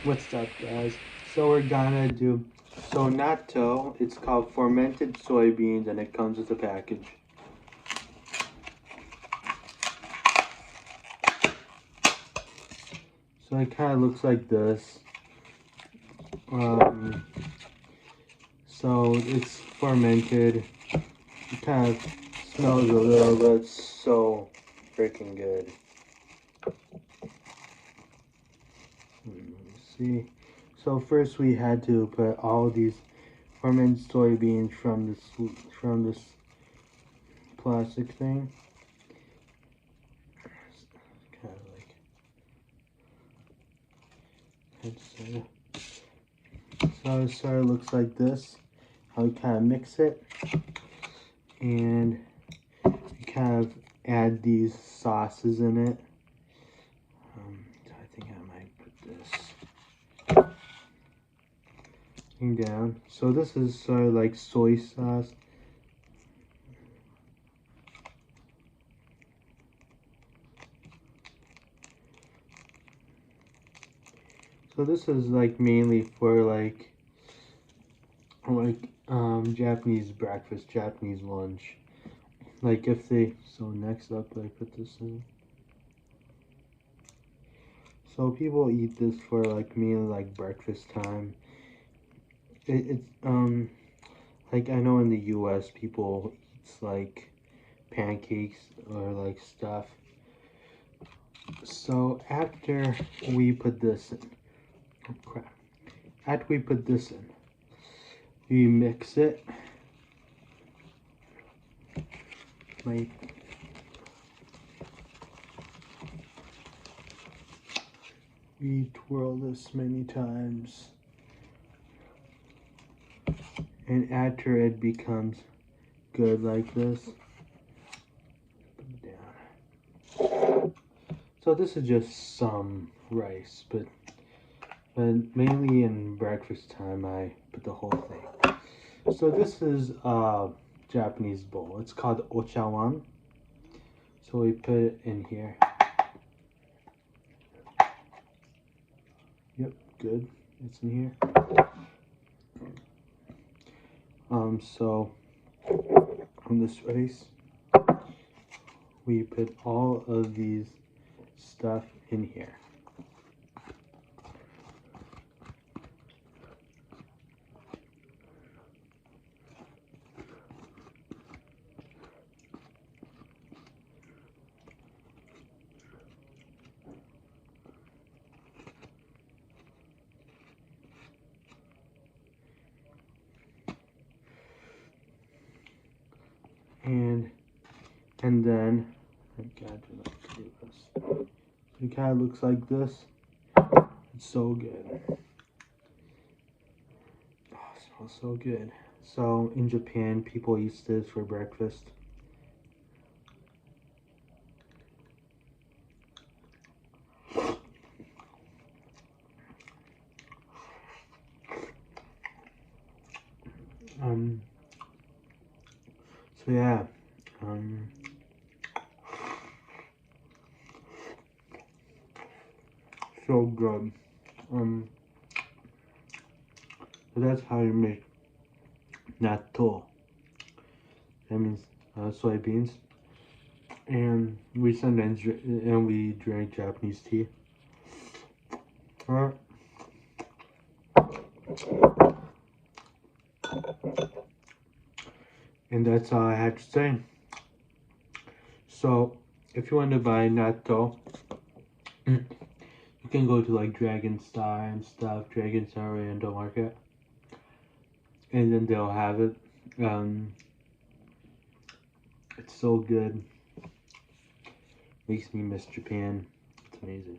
What's up, guys? So we're gonna do natto. It's called fermented soybeans, and it comes with a package. So it kind of looks like this. So it's fermented. It kind of smells a little, but it's so freaking good. Let's see. So first we had to put all these fermented soybeans from this plastic thing. Kind of like so it sort of looks like this. How we kind of mix it, and you kind of add these sauces in it. I think I might put this thing down. So this is sort of like soy sauce. So this is like mainly for like Japanese breakfast, Japanese lunch. Like if they, so next up I put this in. So people eat this for like mainly like breakfast time. It's like I know in the US people eats like pancakes or like stuff. So after we put this in, oh crap. After we put this in, we mix it. Like we twirl this many times. And after it becomes good like this, put it down. So this is just some rice, but mainly in breakfast time I put the whole thing. So this is a Japanese bowl. It's called ochawan. So we put it in here. Yep, good. It's in here. So on this rice, we put all of these stuff in here. And then it kind of looks like this. It's so good. Oh, it smells so good. So in Japan, people eat this for breakfast. So yeah, so good. So that's how you make natto. That means soybeans. And we sometimes we drink Japanese tea. And that's all I had to say. So if you want to buy natto, you can go to like Dragon Star and stuff, Dragon Star Orlando Market, and then they'll have it. It's so good. Makes me miss Japan. It's amazing.